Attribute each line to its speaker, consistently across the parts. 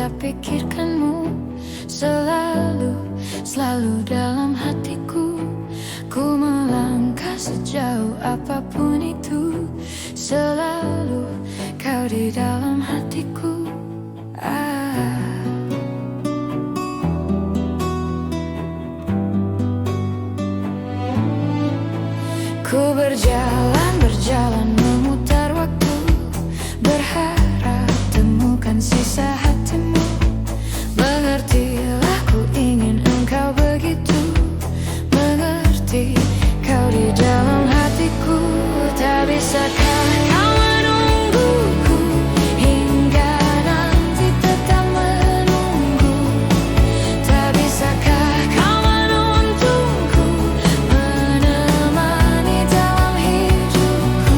Speaker 1: tak pikirkanmu. Selalu dalam hatiku. Ku melangkah sejauh apapun itu. Selalu kau di dalam hatiku. Ku berjalan memutar waktu, berharap temukan sisa hatimu. Mengertilah, ku ingin engkau begitu mengerti. Kau di dalam hatiku. Tak bisakah kau menungguku hingga nanti tetap menunggu? Tak bisakah kau menuntunku, menemani dalam hidupku?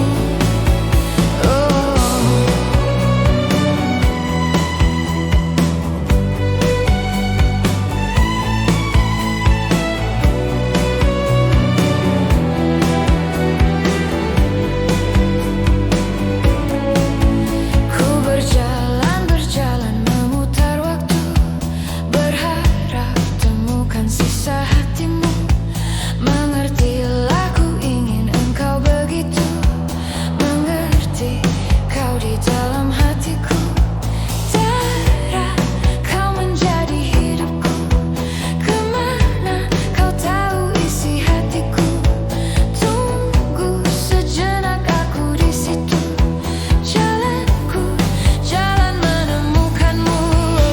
Speaker 1: Ku berjalan memutar waktu, berharap temukan sisa hatimu. Mengertilah, ku ingin engkau begitu mengerti. Kau di dalam hatiku. Tera, kau menjadi hidupku. Kemana kau tahu isi hatiku? Tunggu sejenak, aku di situ. Jalanku, jalan menemukanmu.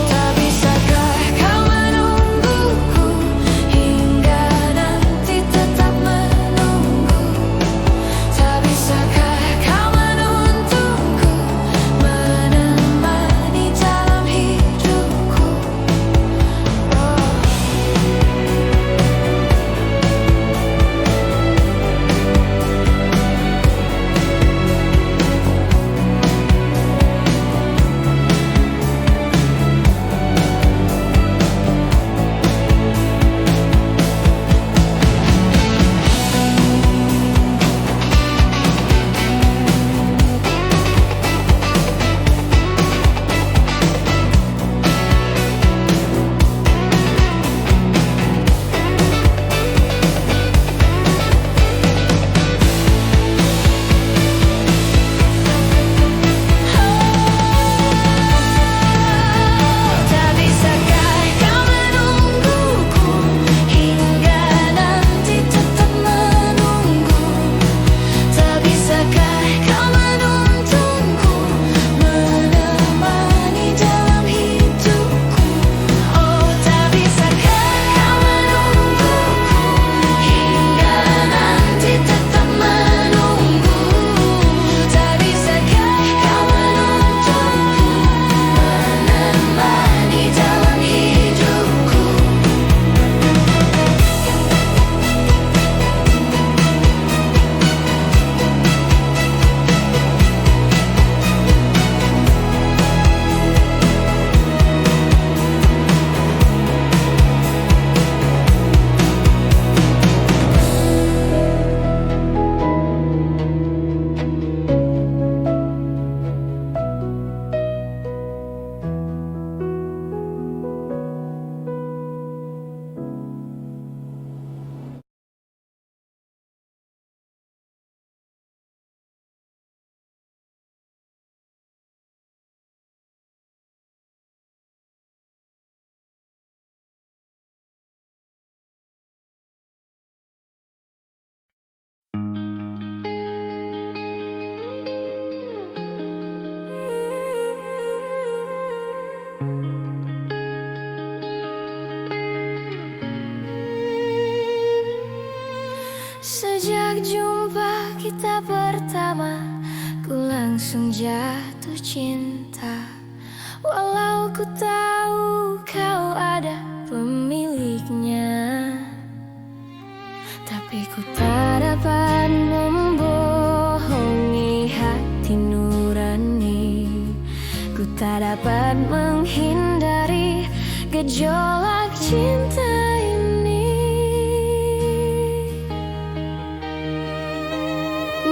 Speaker 1: Tak bisakah kau menungguku hingga nanti tetap menunggu? Tak bisakah kau menuntunku, menemani dalam hidupku? Tak bisakah kau menungguku hingga nanti tetap menunggu? Tak bisakah kau menuntunku, menemani dalam hidupku? Oh, tak bisakah kau menungguku hingga nanti tetap menunggu? Tak bisakah kau menuntunku, menemani dalam hidupku? Sejak jumpa kita pertama, ku langsung jatuh cinta. Walau ku tahu kau ada pemiliknya, tapi ku tak dapat membohongi hati nurani. Ku tak dapat menghindari gejolak cinta ini.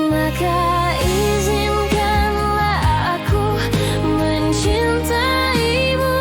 Speaker 1: Maka izinkanlah aku mencintaimu.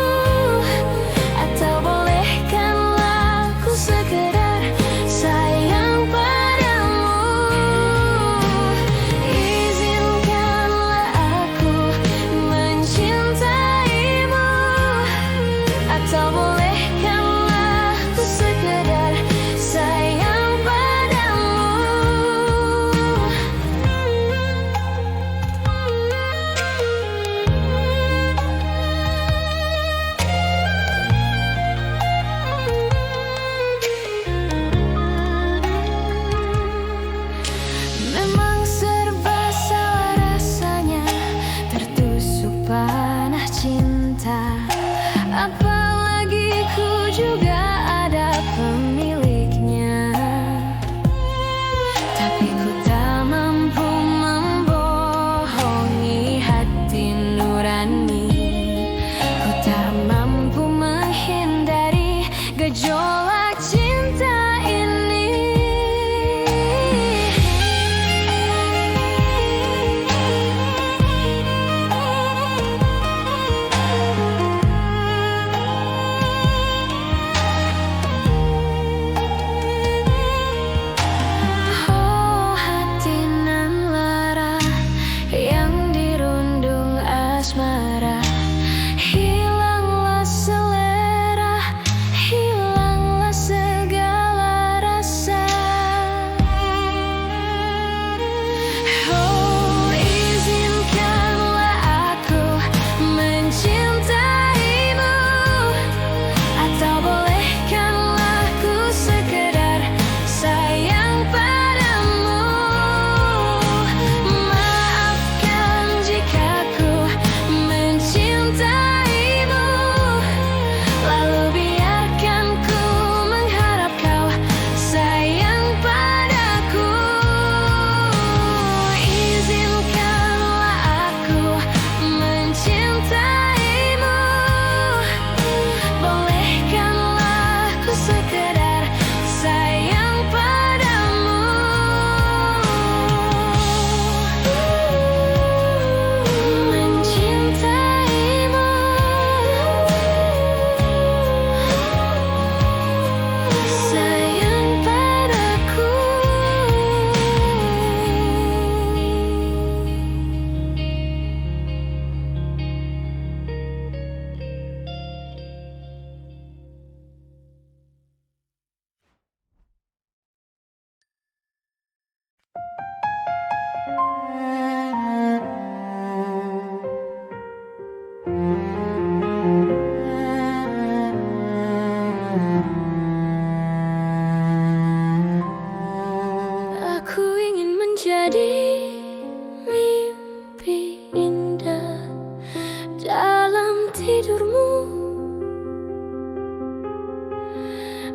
Speaker 1: tidurmu.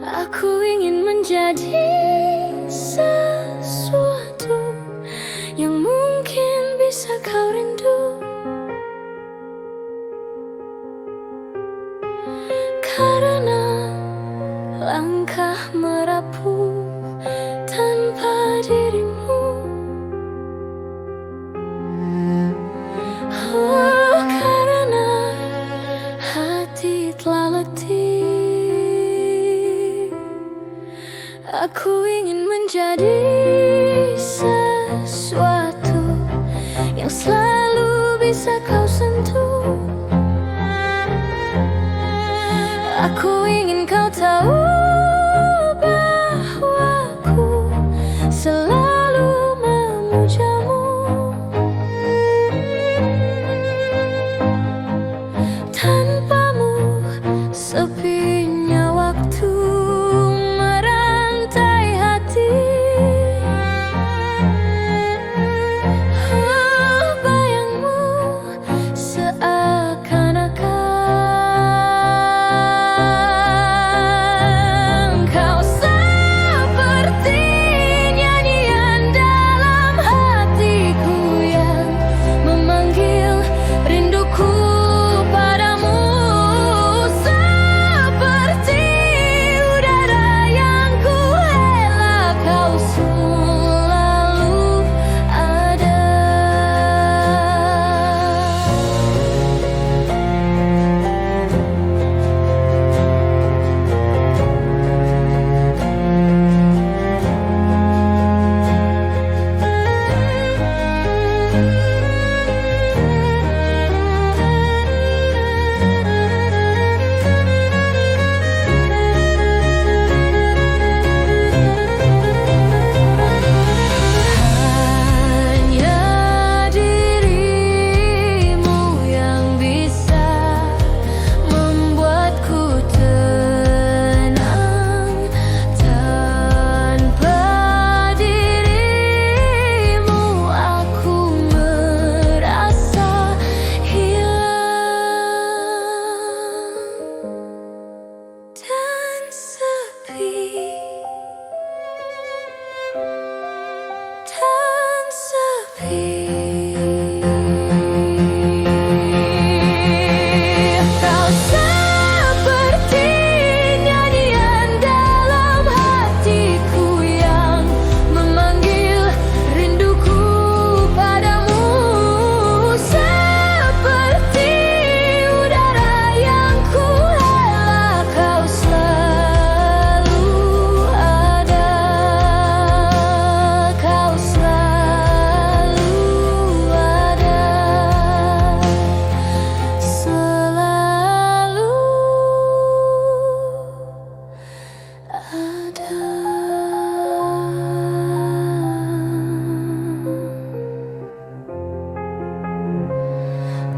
Speaker 1: Aku ingin menjadi sesuatu yang mungkin bisa kau rindu, karena langkah merapuh tanpa dirimu. Oh, karena hati telah letih. Aku ingin menjadi sesuatu yang selalu bisa kau sentuh. Aku ingin kau tahu bahwa aku selalu memujamu. Tanpamu sepinya waktu merantai hati. Oh, bayangmu seakan-akan kau seperti nyanyian dalam hatiku yang memanggil rinduku padamu. Seperti udara yang ku hela, kau selalu ada. Hanya dirimu yang bisa membuatku tenang. Tanpa dirimu aku merasa hilang dan sepi. Dan sepi. Kau seperti nyanyian dalam hatiku yang memanggil rinduku padamu. Seperti udara yang ku hela, kau selalu ada. Kau selalu ada. Selalu ada.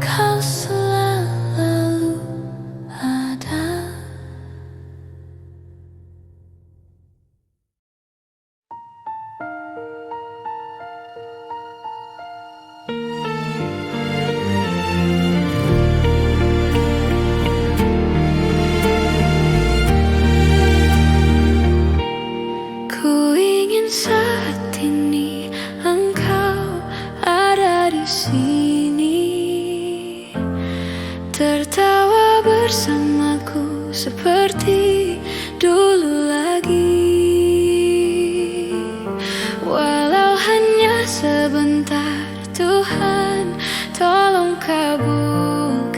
Speaker 1: Kau selalu ada. Ku ingin saat ini engkau ada di sini, tertawa bersamaku seperti dulu lagi. Walau hanya sebentar, Tuhan tolong kabulkanlah.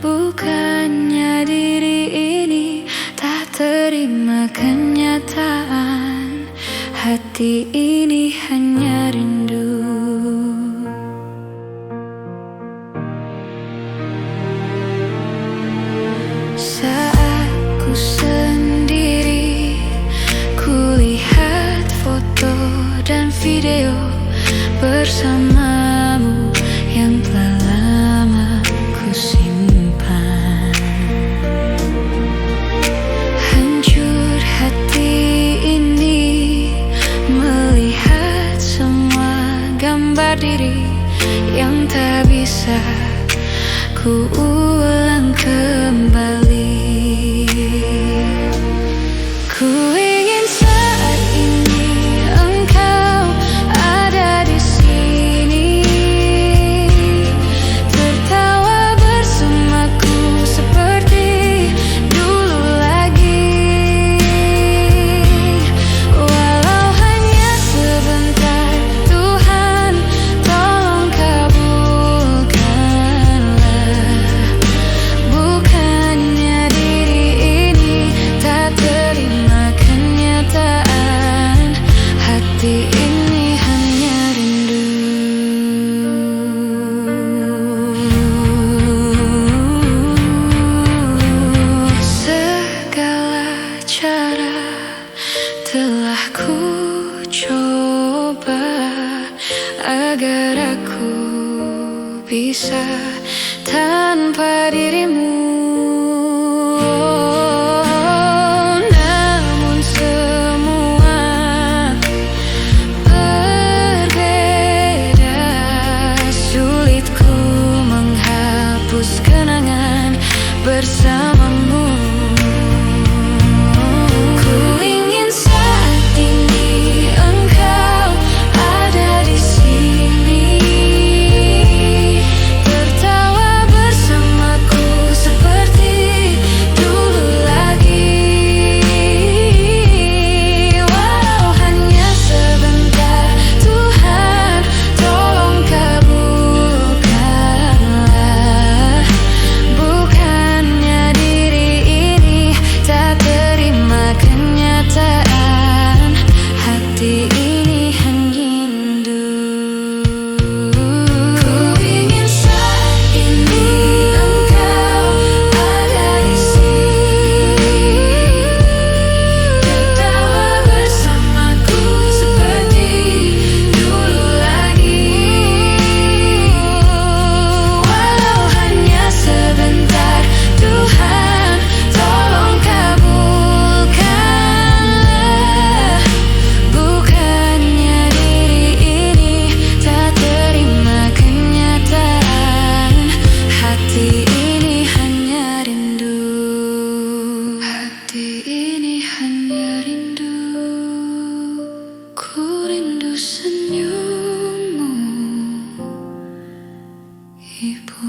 Speaker 1: Bukannya diri ini tak terima kenyataan, hati ini hanya rindu. Saat ku sendiri, ku lihat foto dan video bersamamu yang telah lama ku simpan. Hancur hati ini melihat semua gambar diri yang tak bisa ku ulang kembali. Ku ingin saat ini engkau ada di sini, tertawa bersamaku seperti dulu lagi. Walau hanya sebentar, Tuhan tolong kabulkanlah. Bukannya diri ini tak terima kenyataan, hati ini hanya rindu. Segala cara telah ku coba agar aku bisa tanpa dirimu. Namun semua berbeda, sulit ku menghapus kenangan bersamamu. Ku ingin saat ini engkau ada di sini, tertawa bersamaku seperti dulu lagi. Walau hanya sebentar, Tuhan tolong kabulkanlah. Bukannya diri ini tak terima kenyataan, hati ini hanya rindu. Ku ingin saat ini engkau ada di sini, tertawa bersamaku seperti dulu lagi. Walau hanya sebentar, Tuhan tolong kabulkanlah. Bukannya diri ini tak terima kenyataan, hati ini hanya rindu. Hati ini hanya rindu. Ku rindu senyummu, Ibu.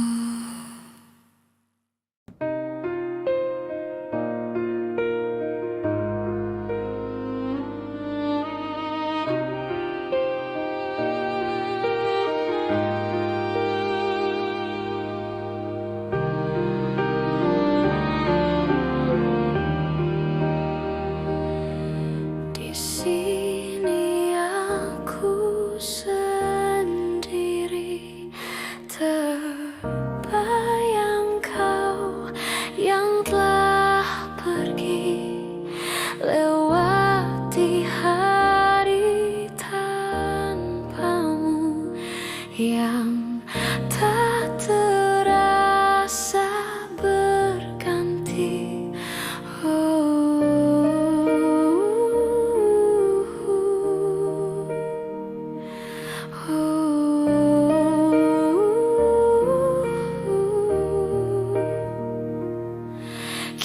Speaker 1: Di sini aku sendiri, terbayang kau yang telah pergi, lewati hari tanpamu yang tak terasa berganti.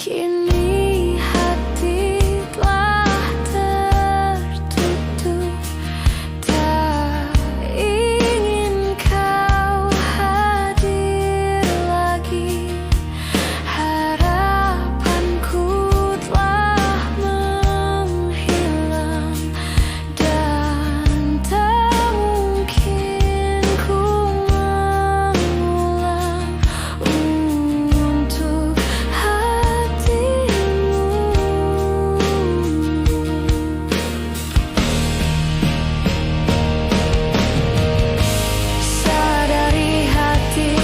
Speaker 1: Kini hati telah tertutup, tak ingin kau hadir lagi. Harapanku telah menghilang dan tak mungkin ku mengulang untuk hatimu. Sadari hati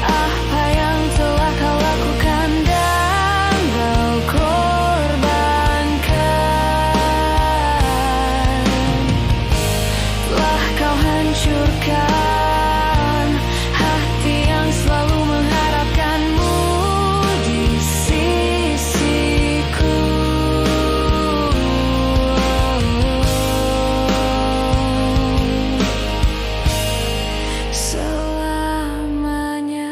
Speaker 1: apa yang telah kau lakukan dan kau korbankan. Telah kau hancurkan hati yang selalu mengharapkanmu di sisiku. Selamanya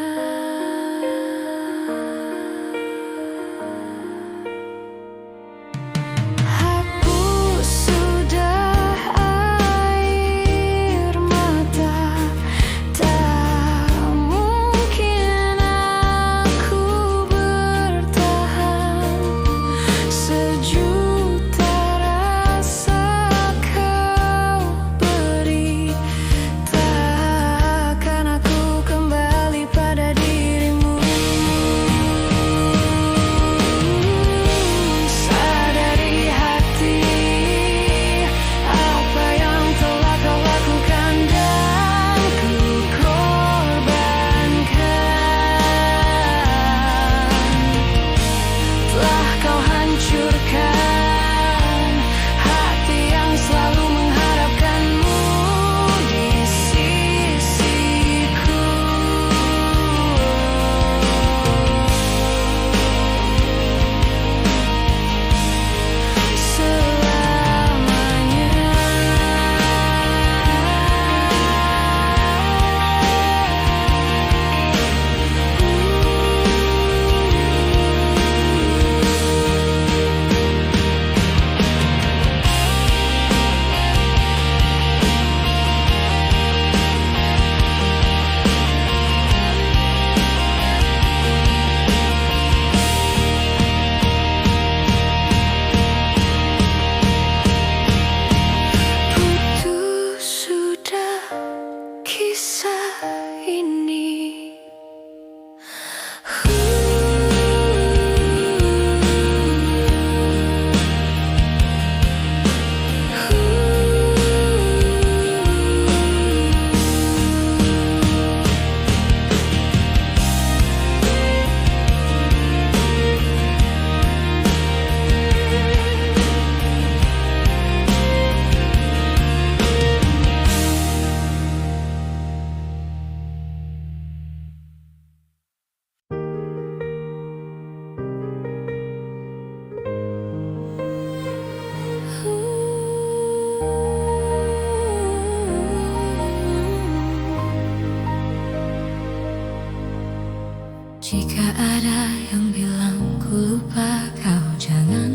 Speaker 1: Jika ada yang bilang ku lupa kau, jangan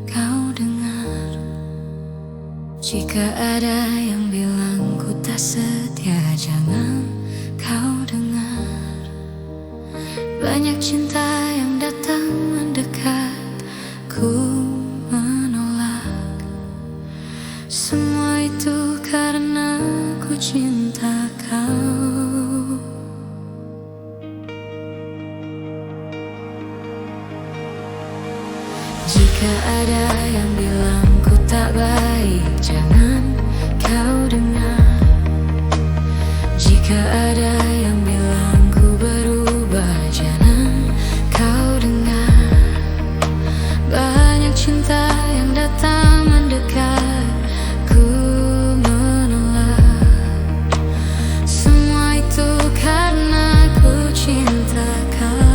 Speaker 1: kau dengar. Jika ada yang bilang ku tak setia, jangan kau dengar. Banyak cinta yang datang mendekat, ku menolak. Semua itu karena ku cinta kau. Jika ada yang bilang ku tak baik, jangan kau dengar. Jika ada yang bilang ku berubah, jangan kau dengar. Banyak cinta yang datang mendekat, ku menolak. Semua itu karena ku cinta kau.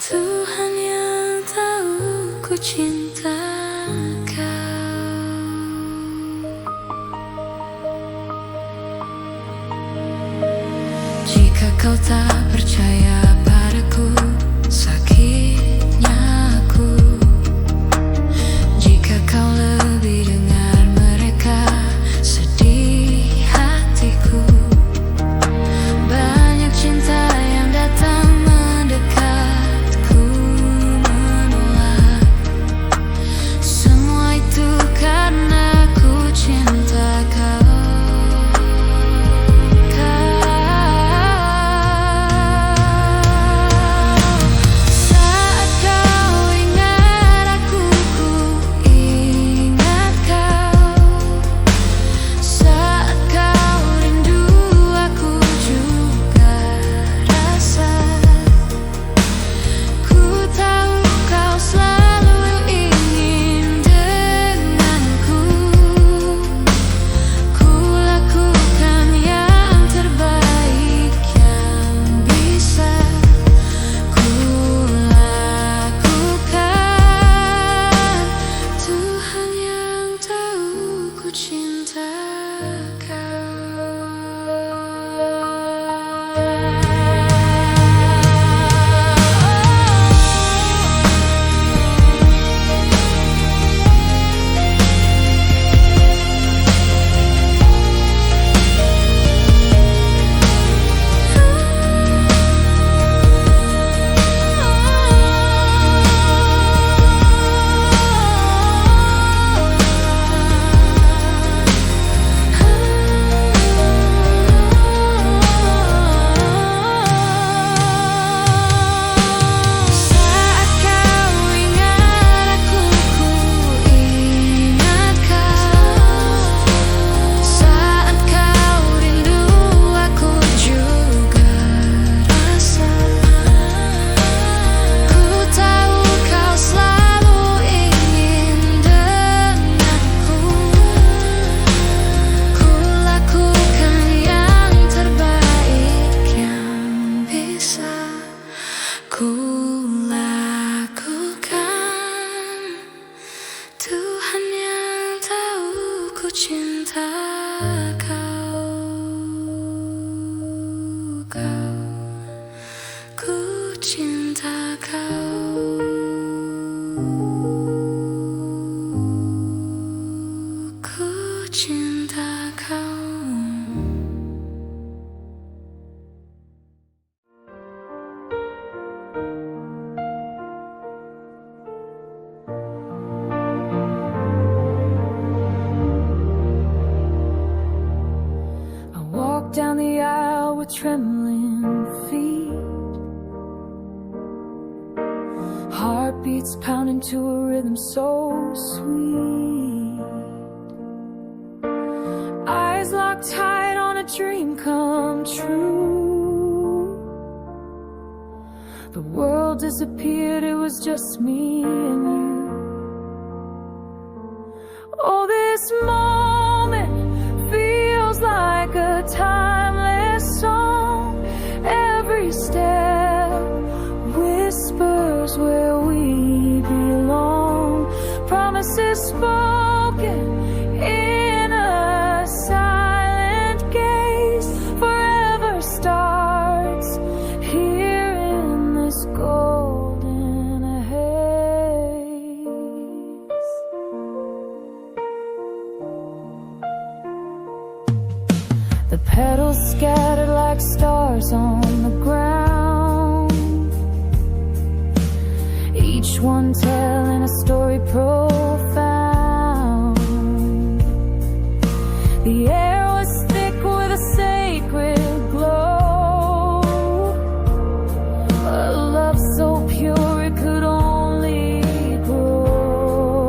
Speaker 1: Tuhan yang tahu ku cinta kau. Jika kau tak percaya padaku, sakitnya aku. Jika kau lebih dengar mereka, sedih hatiku. Banyak cinta yang datang mendekat, ku menolak. Semua itu karena ku cinta kau. Saat kau ingat aku, ku ingat kau. Saat kau rindu, aku juga rasa. Ku tahu kau selalu ingin denganku. Ku lakukan yang terbaik yang bisa ku lakukan. Tuhan yang tahu ku cinta Saat kau ingat aku, ku ingat kau. Saat kau rindu, aku juga rasa. Ku tahu kau selalu ingin denganku. Ku lakukan yang terbaik yang bisa ku lakukan. Tuhan yang tahu ku cinta kau. Ku cinta kau. Ku cinta kau. I walk down the aisle with trembling feet. heartbeats pounding to a rhythm so sweet. Eyes locked tight on a dream come true. The world disappeared, it was just me and you. Oh, this moment feels like a timeless song. Every step whispers where we belong. Promises spoken in a silent gaze. Forever starts here in this golden haze. The petals scattered like stars on the ground, each one telling a story profound. The air was thick with a sacred glow, a love so pure it could only grow.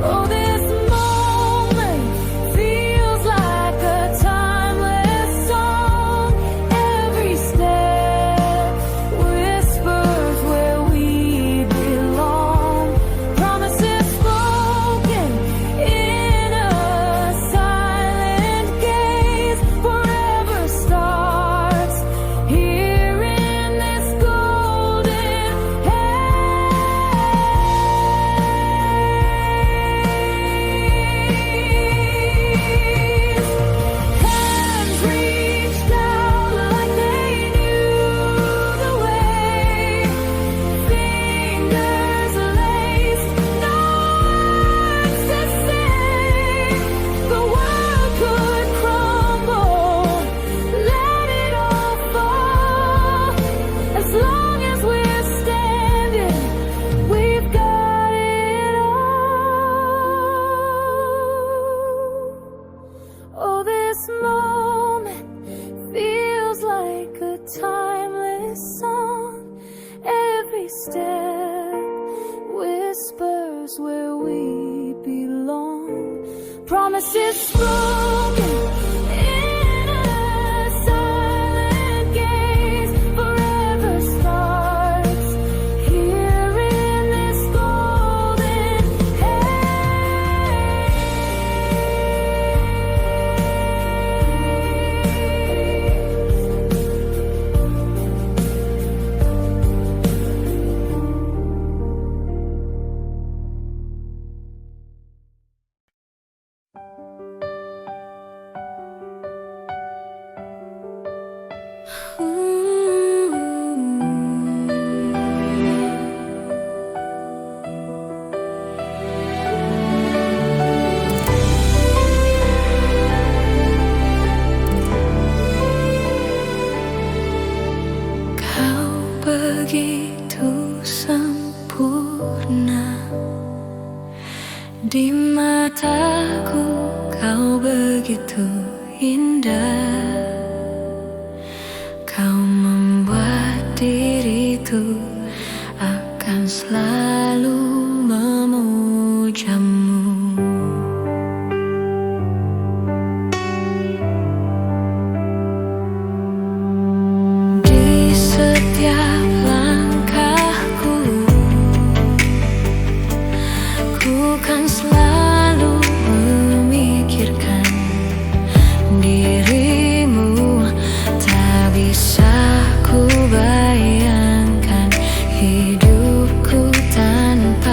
Speaker 1: Oh, this moment feels like a timeless song. Every step whispers where we belong. Promises spoken in a silent gaze. Forever starts here in this golden haze. Hands reached out like they knew the way. Fingers laced, no words to say. The world could crumble, let it all fall. As long as we're standing, we've got it all. Oh, this moment feels like a timeless song. Every step whispers where we belong. Promises spoken in a silent gaze. Forever starts here in this golden haze. Kau begitu sempurna di mataku, kau begitu indah. Kau membuat diriku akan selalu memujamu. Di setiap langkahku, ku kan selalu memikirkan dirimu. Tak bisa ku bayangkan hidupku tanpa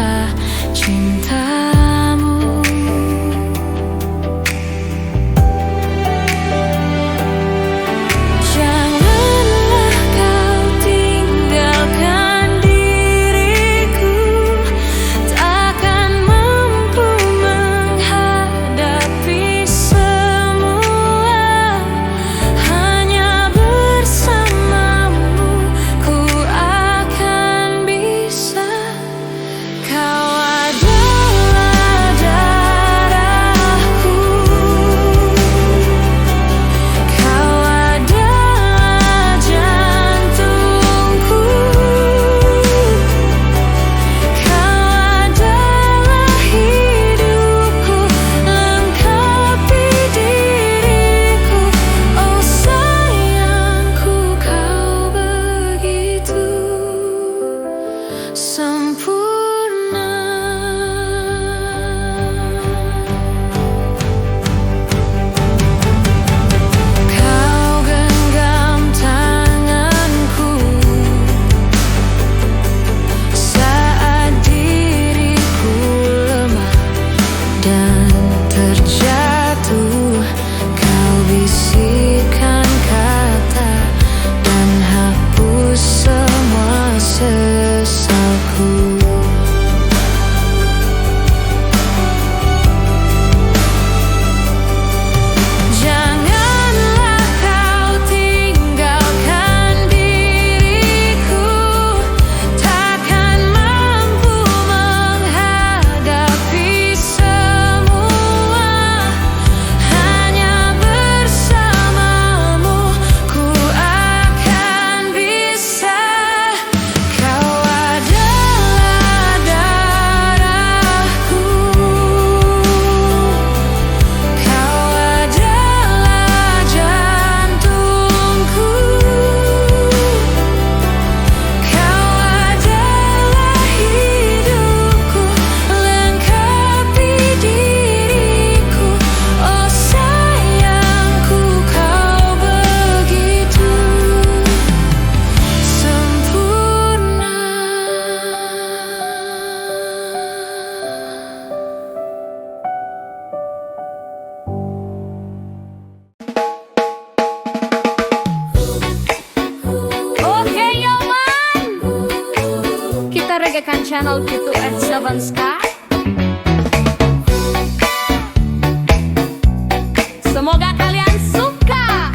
Speaker 2: reggaekan channel gitu @7ska. Semoga kalian suka.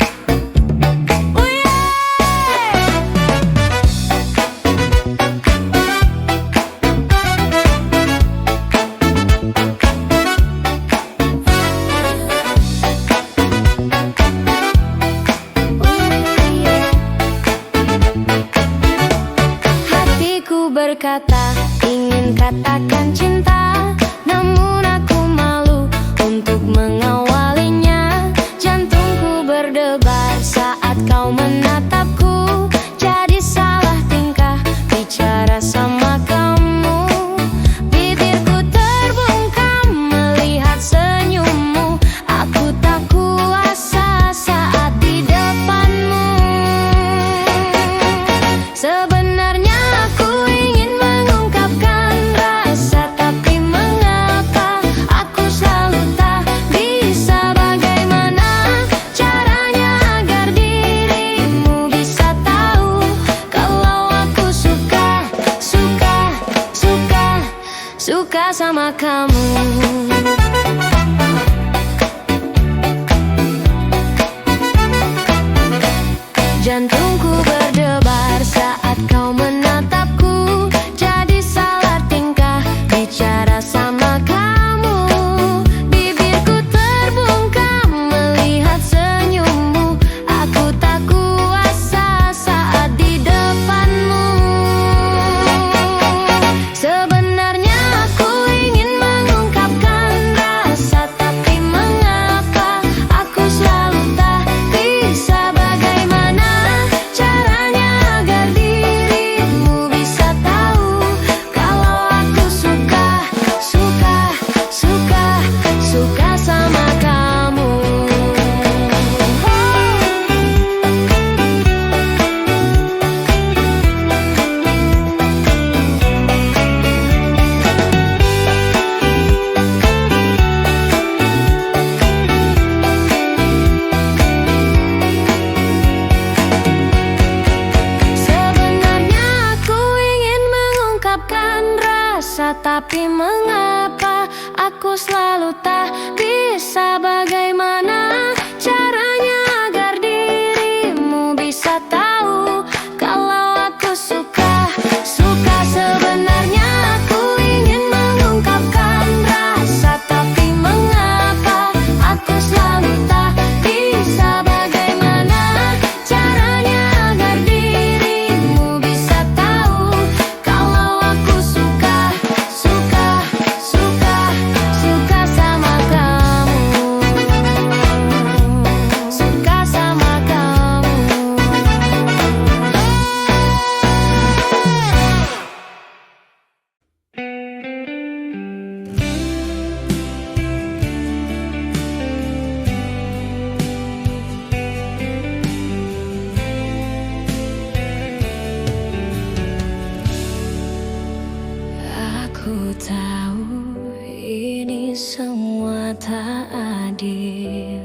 Speaker 1: Hatiku berkata ingin katakan cinta, namun aku malu untuk mengawalinya. Jantungku berdebar saat kau menatapku, jadi salah tingkah bicara sama kamu. Bibirku terbungkam melihat senyummu, aku tak kuasa saat di depanmu. Sebenarnya aku ingin mengungkapkan rasa, tapi mengapa aku selalu tak bisa. Bagaimana caranya agar dirimu bisa tahu kalau aku suka sama kamu. Jantungku berdebar saat kau menatapku, jadi salah tingkah bicara sama kamu. Bibirku terbungkam melihat senyummu, aku tak kuasa saat di depanmu. Sebenarnya aku ingin mengungkapkan rasa, tapi mengapa aku selalu tak bisa. Bagaimana caranya agar dirimu bisa tahu kalau aku suka sama kamu. Sebenarnya aku ingin mengungkapkan rasa, tapi mengapa aku selalu tak bisa. Bagaimana caranya agar dirimu bisa tahu kalau aku suka. Sebenarnya aku ingin mengungkapkan rasa, tapi mengapa aku selalu tak bisa. Bagaimana caranya agar dirimu bisa tahu kalau aku suka sama kamu. Suka sama kamu. Aku tahu ini semua tak adil.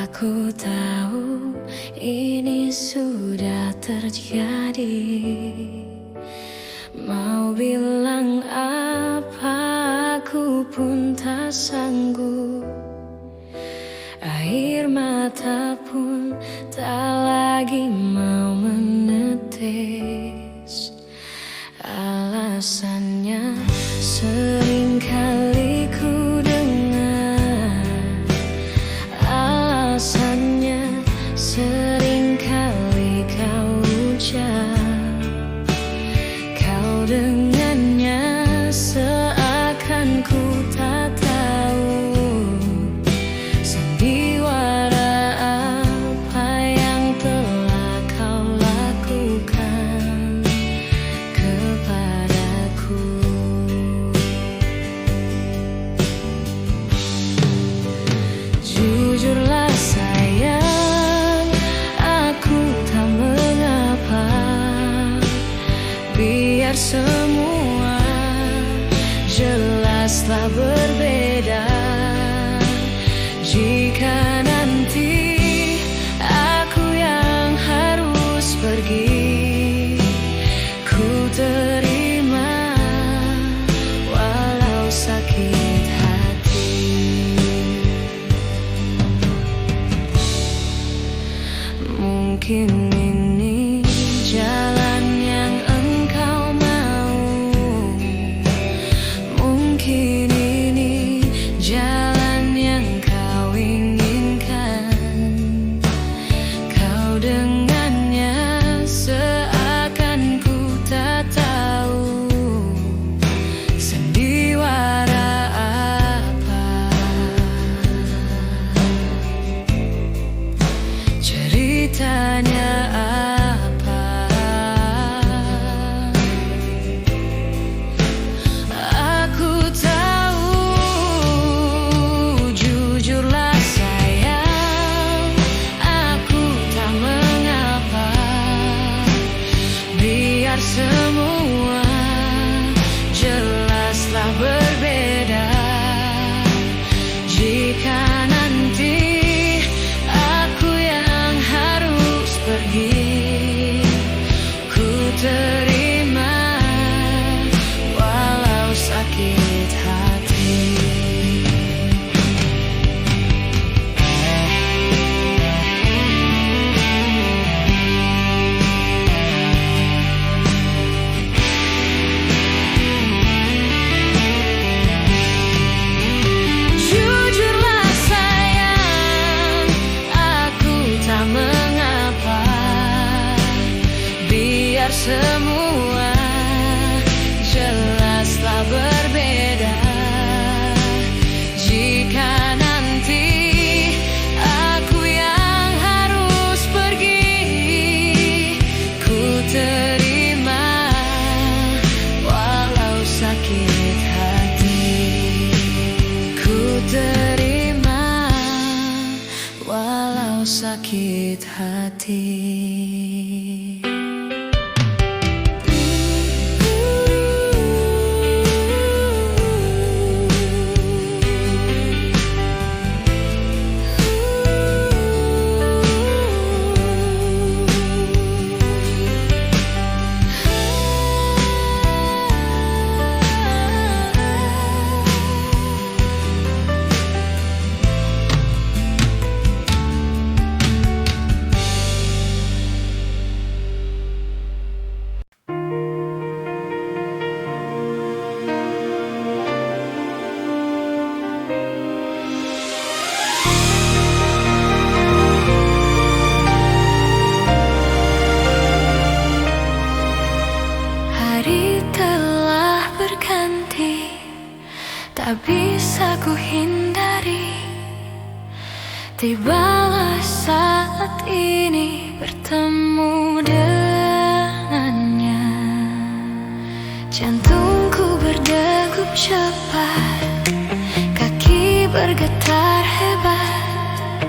Speaker 1: Aku tahu ini sudah terjadi. Mau bilang apa aku pun tak sanggup. Air mata pun tak lagi mau menetes. Alasannya sering kali ku dengar, alasannya sering kali kau ucap. Kau dengannya seakan ku tak tahu sandiwara apa yang telah kau lakukan kepadaku. Jujurlah sayang, aku tak mengapa. Biar semua jelaslah berbeda. Jika nanti aku yang harus pergi, ku Biar semua jelaslah berbeda. Jika nanti aku yang harus pergi, ku terima walau sakit hati. Jujurlah sayang, aku tak mengapa. Biar semua jelaslah berbeda. Jika nanti aku yang harus pergi, ku terima walau sakit hati. Ku terima walau sakit hati. Hari telah berganti, tak bisa ku hindari. Tibalah saat ini bertemu dengannya. Jantungku berdegup cepat, kaki bergetar hebat.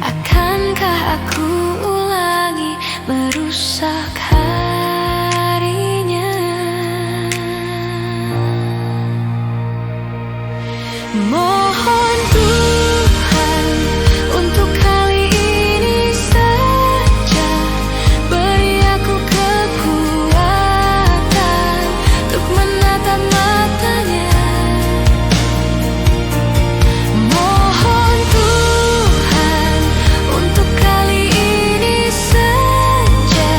Speaker 1: Akankah aku ulangi merusak harinya? Mohon Tuhan untuk kali ini saja beri aku kekuatan untuk menatap matanya. Mohon Tuhan untuk kali ini saja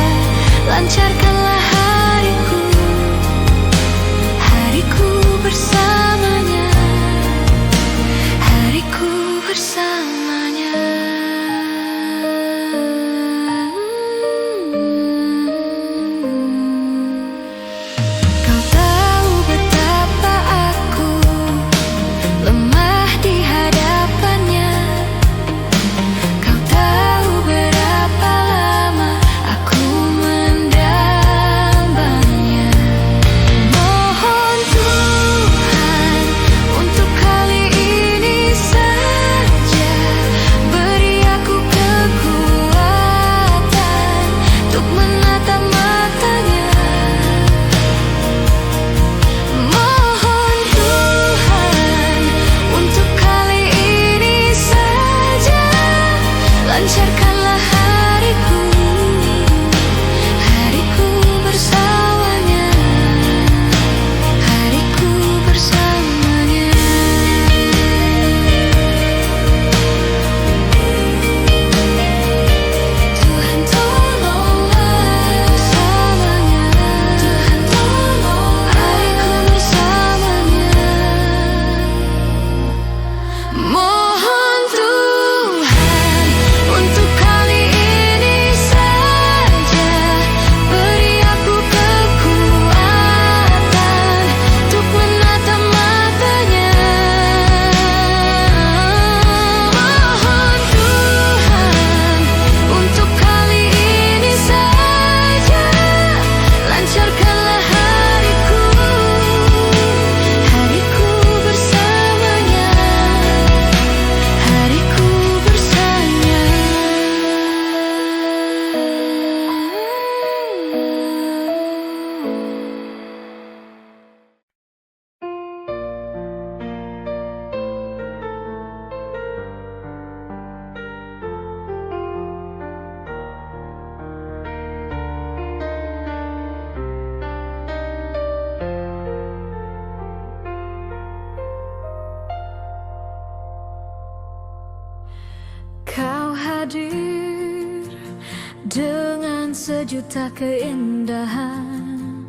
Speaker 1: sejuta keindahan.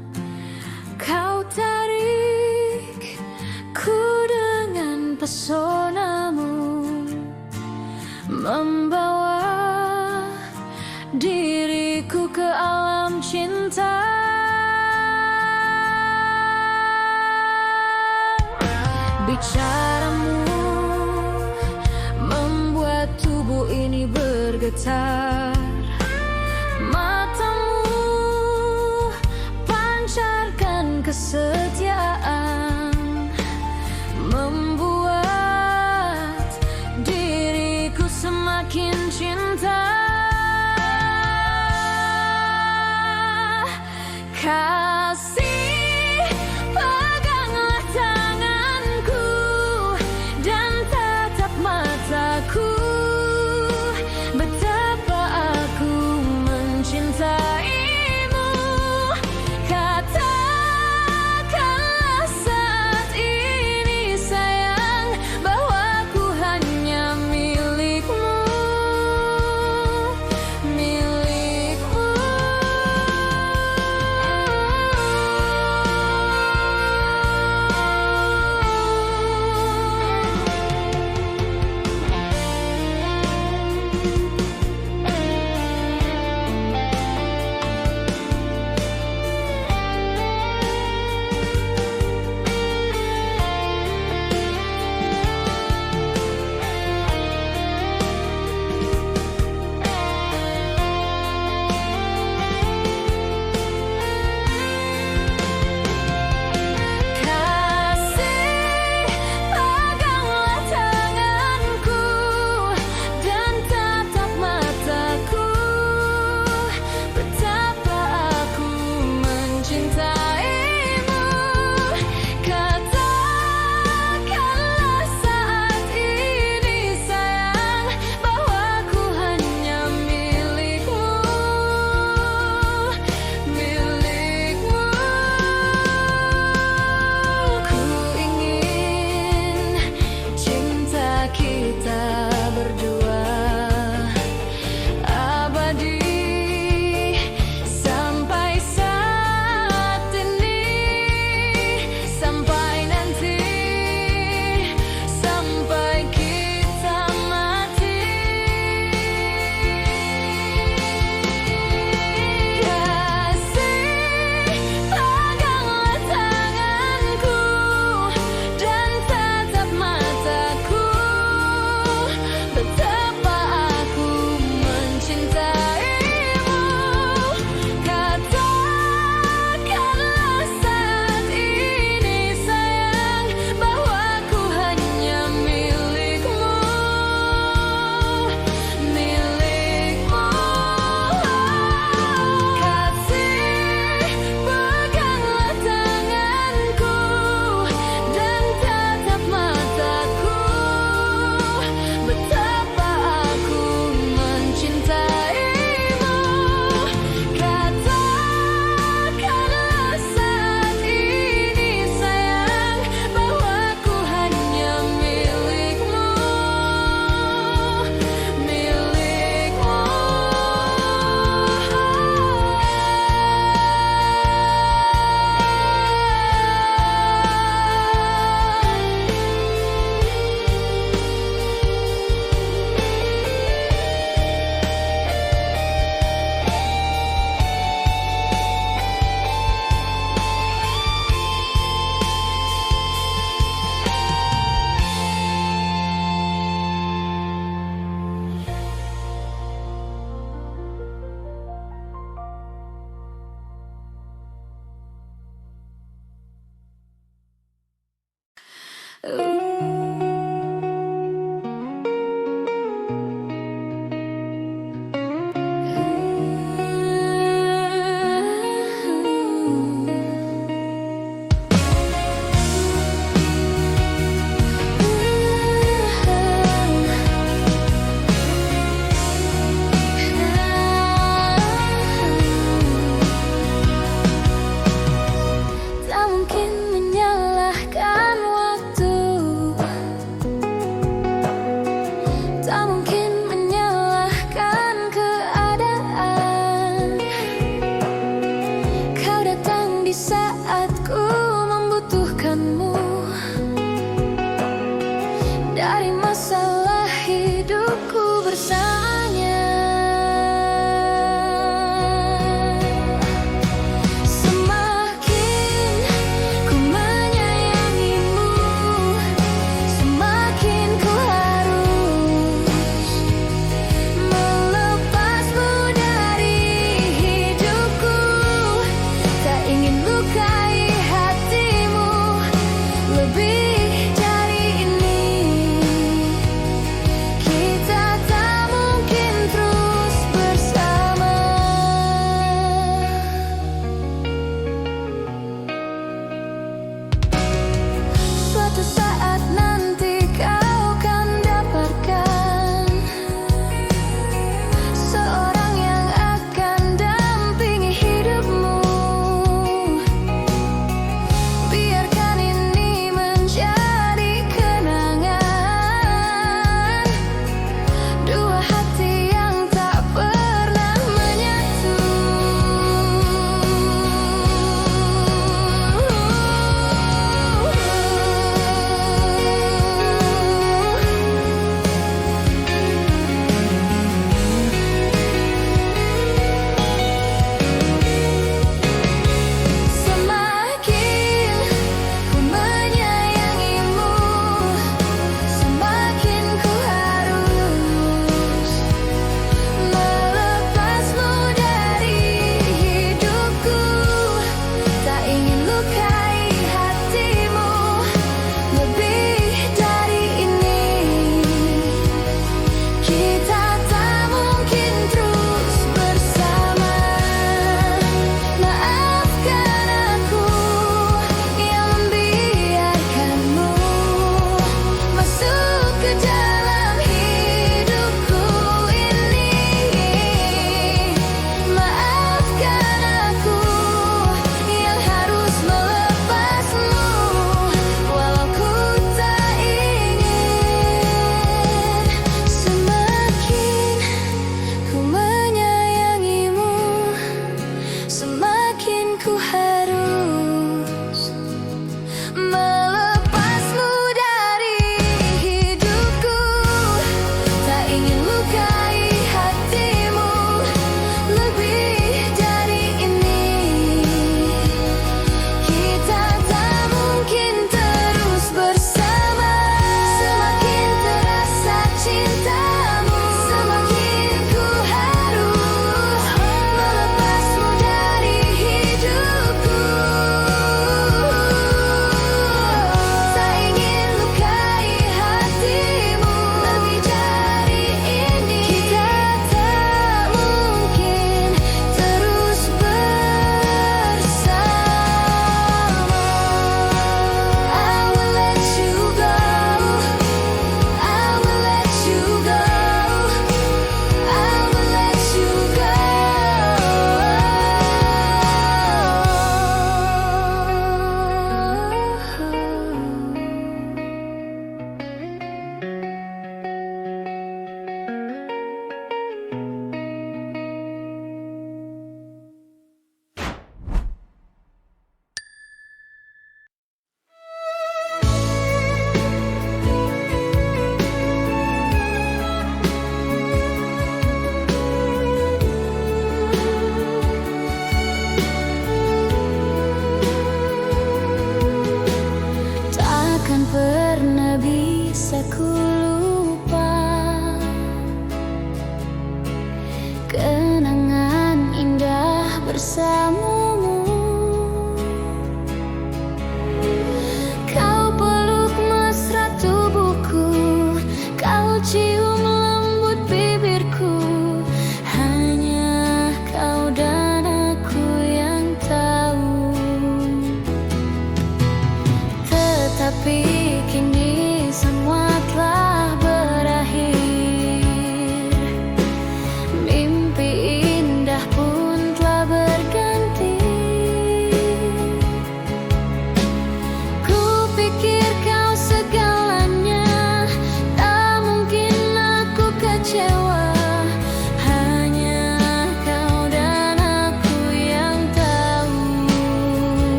Speaker 1: Kau tarik ku dengan pesonamu, membawa diriku ke alam cinta. Bicaramu membuat tubuh ini bergetar. Matamu pancarkan kesetiaan, membuat diriku semakin cinta. Kasih, peganglah tanganku dan tatap mataku. Betapa aku mencintaimu. Katakanlah saat ini sayang, bahwa ku hanya milikmu, milikmu. di saat ku membutuhkanmu. Dari masalah hidupku bersamanya, semakin ku menyayangimu, semakin ku harus melepasmu dari hidupku. Tak ingin lukai hatimu lebih dari ini. Kita tak mungkin terus bersama. Suatu saat nanti kau akan dapatkan seorang yang akan dampingi hidupmu.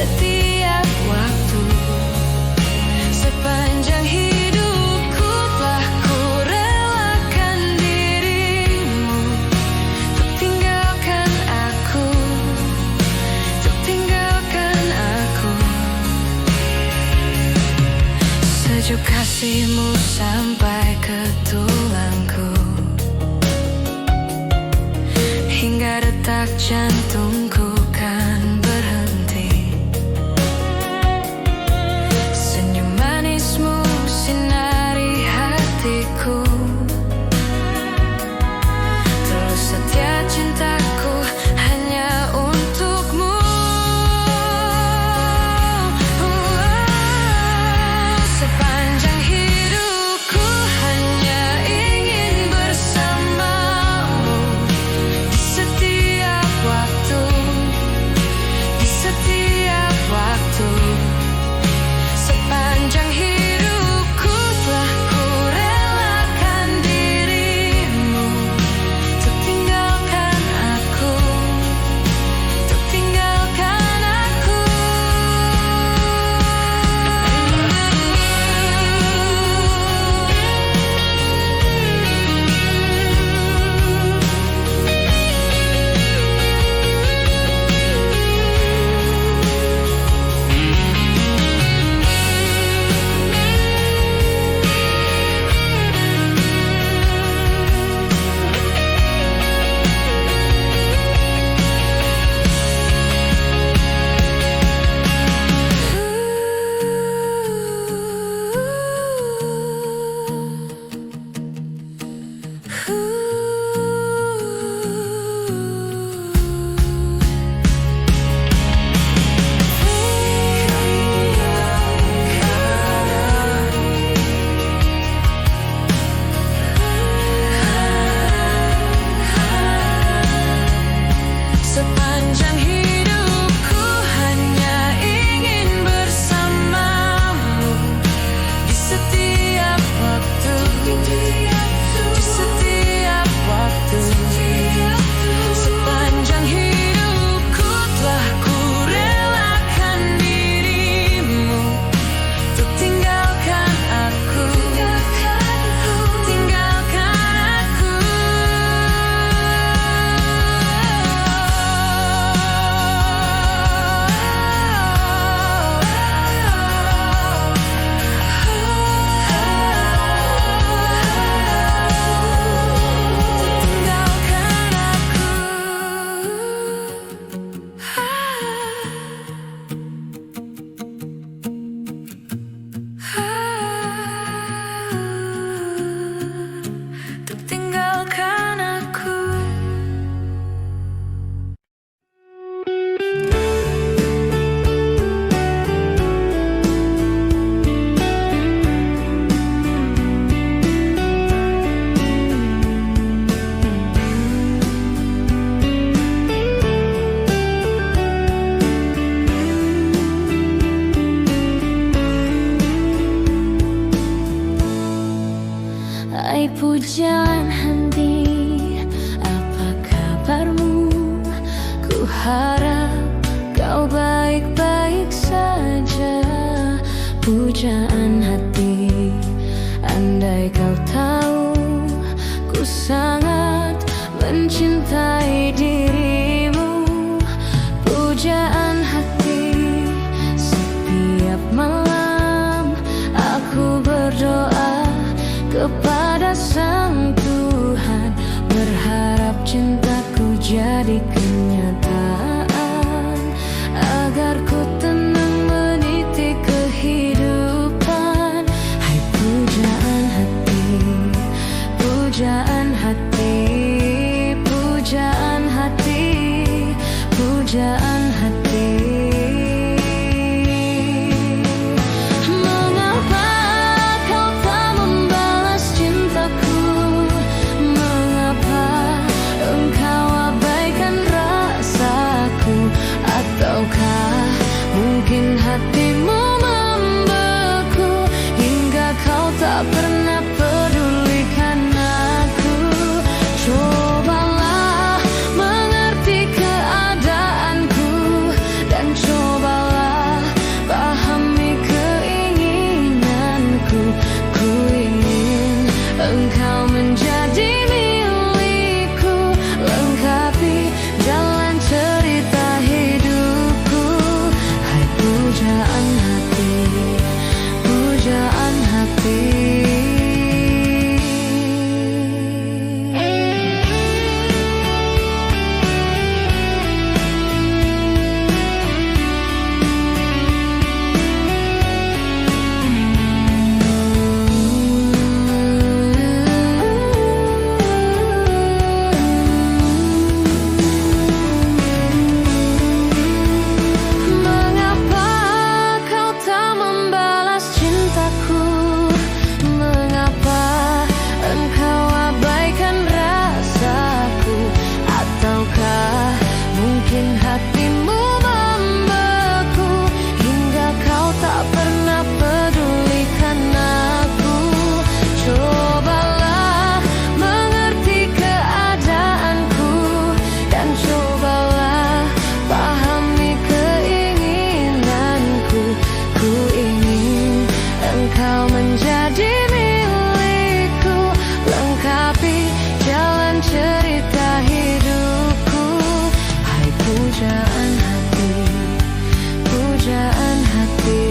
Speaker 1: setiap waktu. Sepanjang hidupku telah ku relakan dirimu untuk tinggalkan aku, untuk tinggalkan aku. Sejuk kasihmu sampai ke tulangku, hingga detak jantungku kan berhenti. Senyum manismu sinari hatiku, terus setia cintaku hanya untukmu. Sepanjang hidupku hanya ingin bersamamu di setiap waktu, di setiap waktu. Sepanjang hidupku telah ku relakan dirimu untuk tinggalkan aku, untuk tinggalkan aku. Sepanjang hidupku hanya ingin bersamamu di setiap waktu, di setiap waktu. Sepanjang hidupku telah ku relakan dirimu untuk tinggalkan aku, tinggalkan aku. Untuk tinggalkan aku. Hai pujaan hati, apa kabarmu? Ku harap kau baik-baik saja. Pujaan hati, andai kau tahu ku sangat mencintai dirimu. Pujaan hati, setiap malam aku berdoa kepada Sang Tuhan, berharap cintaku jadi kenyataan, agar ku tenang meniti kehidupan. Hai pujaan hati, pujaan hati, pujaan hati, pujaan hati. Engkau abaikan pujaan hati.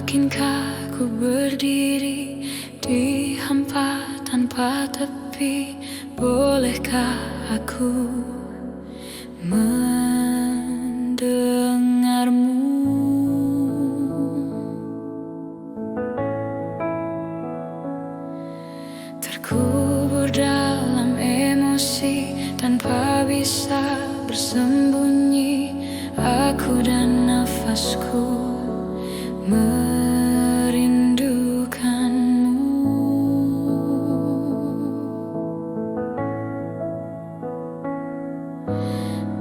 Speaker 1: Yakinkah ku berdiri di hampa tanpa tepi? Bolehkah aku mendengarmu? Terkubur dalam emosi tanpa bisa bersembunyi, aku dan nafasku merindukanmu.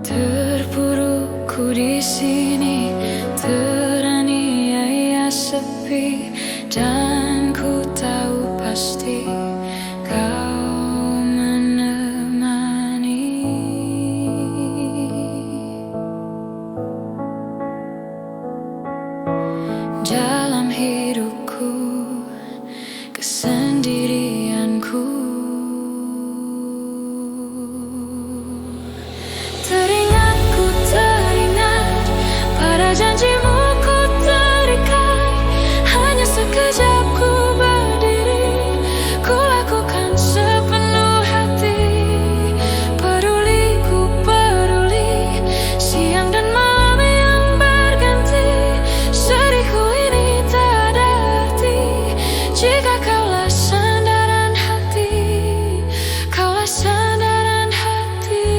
Speaker 1: Terpuruk ku di sini, teraniaya sepi, dan ku tahu pasti kau menemani. Dalam hidupku, kesendirianku, teringat pada janjimu ku terikat. Hanya sekejap ku berdiri, ku lakukan sepenuh hati. Peduli, ku peduli, siang dan malam yang berganti. Sedihku ini tak ada arti jika kaulah sandaran hati, kaulah sandaran hati.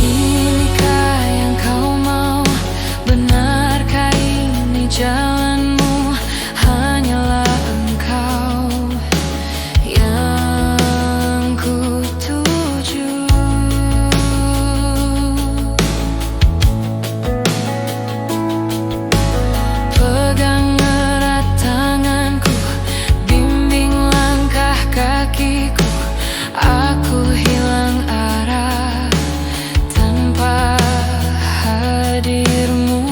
Speaker 1: Inikah yang kau mau? Benarkah ini jalanmu? Hanyalah engkau yang ku tuju. Pegang erat tanganku, bimbing langkah kakiku. Aku hilang arah tanpa hadirmu.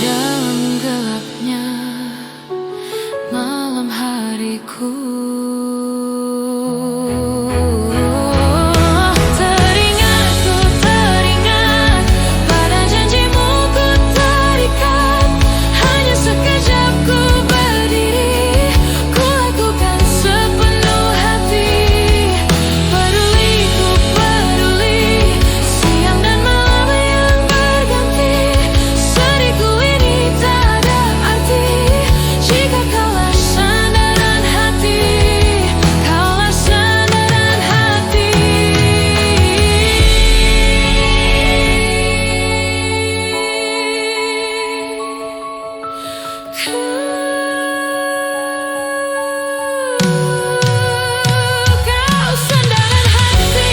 Speaker 1: Dalam gelapnya malam hariku, teringat pada janjimu ku terikat. Hanya sekejap ku berdiri, ku lakukan sepenuh hati. Peduli, ku peduli, siang dan malam yang berganti. Sedihku ini tak ada arti jika kaulah sandaran hati, kaulah sandaran hati. Kau sandaran hati.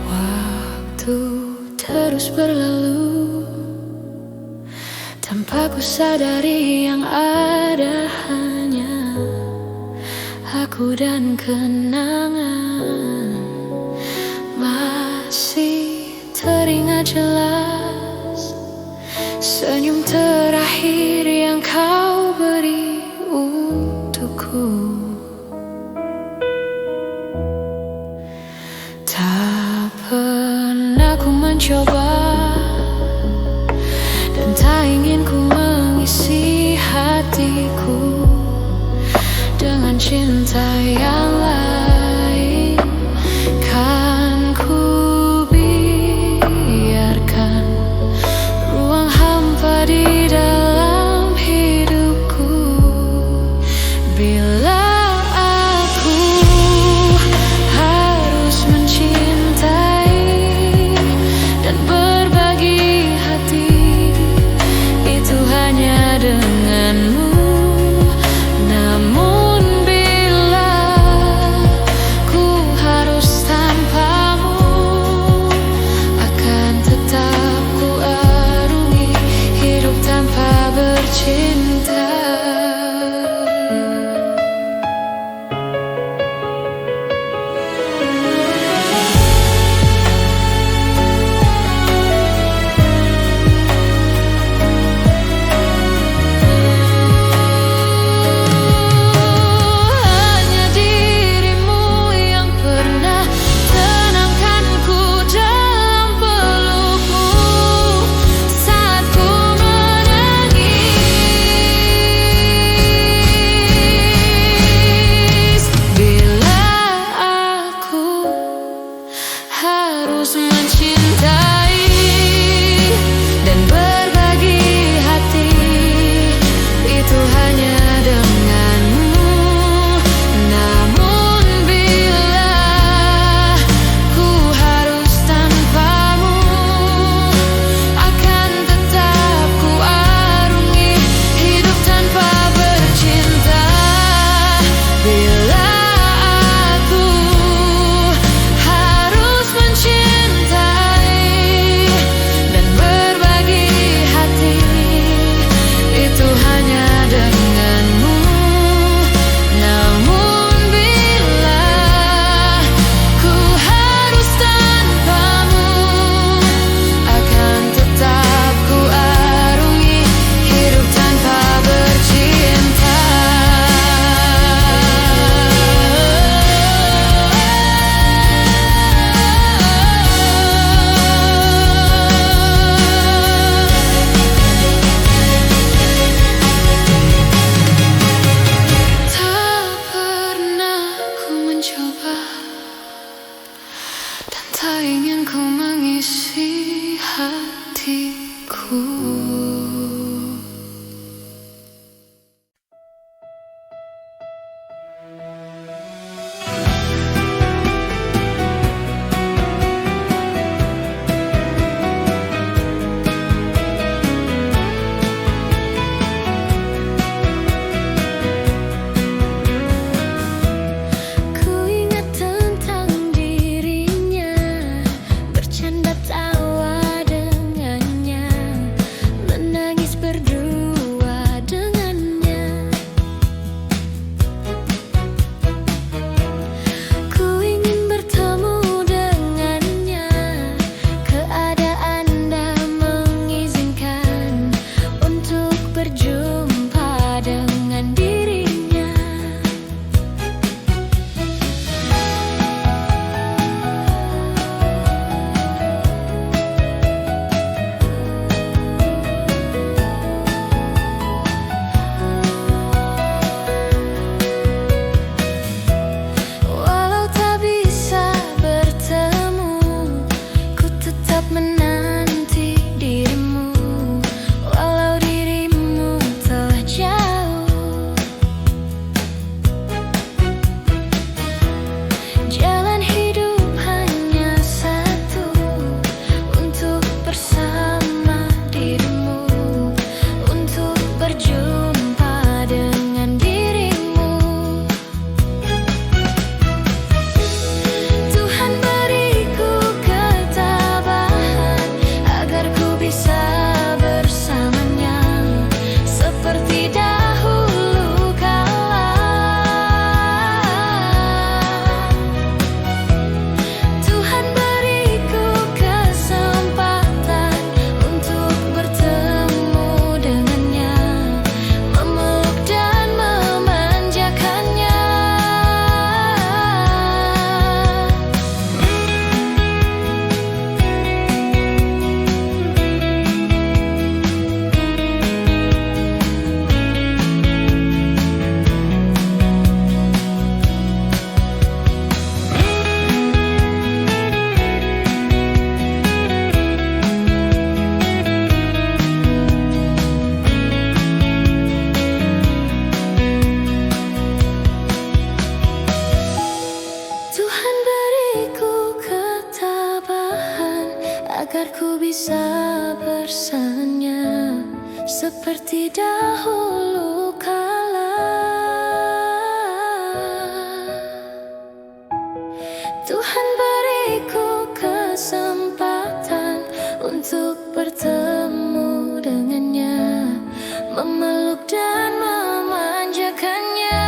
Speaker 1: Waktu terus berlalu tanpa ku sadari yang ada hanya aku dan kenangan. Masih teringat pernah jelas. Senyum terakhir yang kau beri untukku. Tak pernah ku mencoba, dan tak ingin ku mengisi hatiku dengan cinta yang lain. Kan ku biarkan ruang hampa di dalam hidupku. Bila aku harus mencintai dan berbagi hati, itu hanya denganmu. Namun bila bisa bersamanya seperti dahulu kala. Tuhan beriku kesempatan untuk bertemu dengannya, memeluk dan memanjakannya.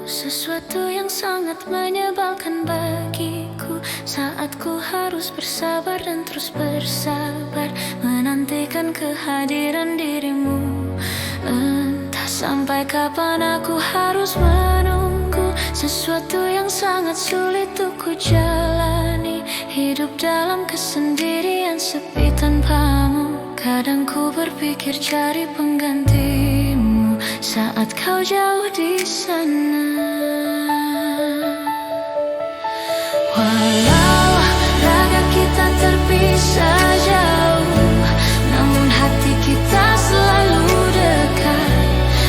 Speaker 1: Sesuatu yang sangat menyebalkan bagiku, saat ku harus bersabar dan terus bersabar menantikan kehadiran dirimu. Entah sampai kapan aku harus menunggu, sesuatu yang sangat sulit untuk ku jalani. Hidup dalam kesendirian sepi tanpamu. Kadang ku berpikir cari penggantimu saat kau jauh di sana. Walau raga kita terpisah jauh, namun hati kita selalu dekat.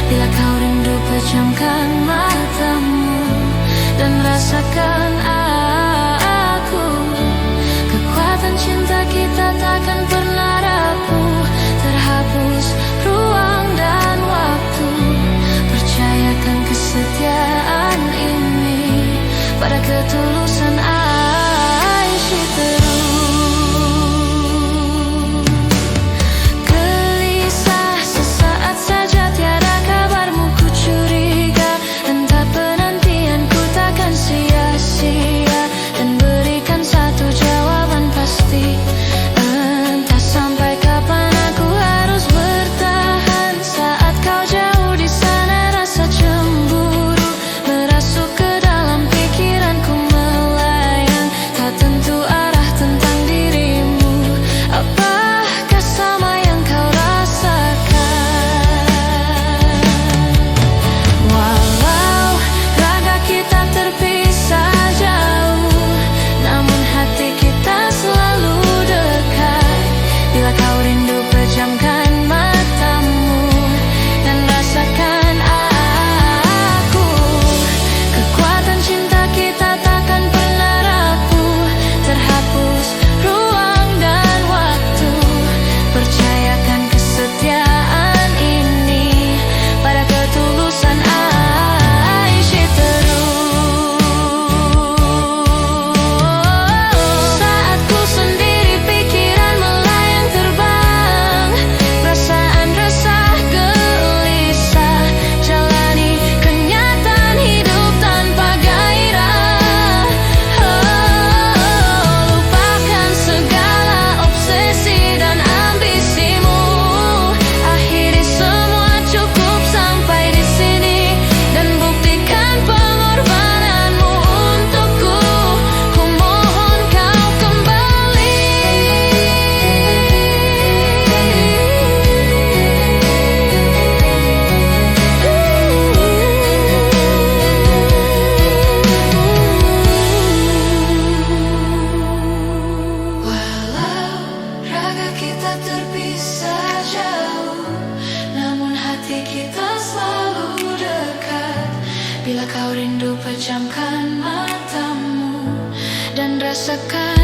Speaker 1: Bila kau rindu, pejamkan matamu dan rasakan aku. Kekuatan cinta kita takkan pernah rapuh, terhapus ruang dan waktu. Percayakan kesetiaan ini pada ketulusan aku. matamu dan rasakan